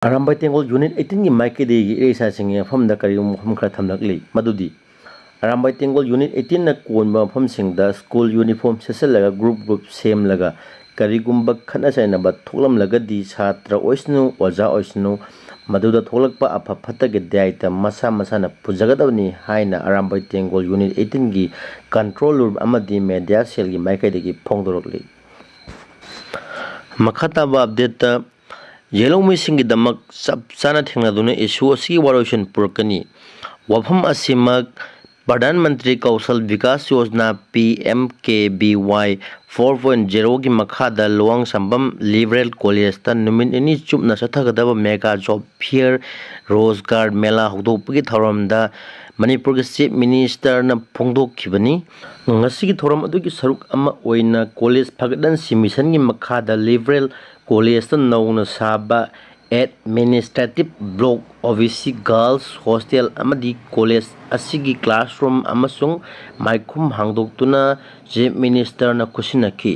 Arambai Tengol Unit 18 की माइकेदी इरेसा सिंगे मफम दा करी मफम खरा थमलकली मदुदी Arambai Tengol Unit 18 na कोनबा मफम सिंगदा स्कूल यूनिफॉर्म सेसलगा ग्रुप सेमलगा करीगुंबा खना साइनबा थोलमलगदी छात्र ओइसनु ओजा ओइसनु मदुदा थोलकपा अफा फतगे दायित्व मसा मसाना पुजगदबनी हाइना Arambai Tengol Unit 18 की कंट्रोल रूम अमदी मीडिया सेल की माइकेदी फोंदोरकली मखताबा अपडेट येलो मिसिंग दमक सब साना थेंगनादुने इशू असि वारोशन पुरकनी वफम असिमक प्रधानमंत्री कौशल विकास योजना PMKBY 4.0 की मखादा लोंग संबम लिबरल कॉलेज ता नुमिन इनी चुपना सथगदब मेगा जॉब फेयर रोजगार मेला हौदोपगी थौरमदा मणिपुर के चीफ मिनिस्टर न फोंदोखिबनी ngasi की थौरम अदुगी सरुक अमा ओइना कॉलेज फगदन सिमिशन की मखादा लिबरल कॉलेज ता नौना साबा administrative block OBC girls hostel अमदी कॉलेज असिगी क्लासरूम अमसुंग माइकुम हांगदोक्तुना चीफ मिनिस्टर न खुशिनकी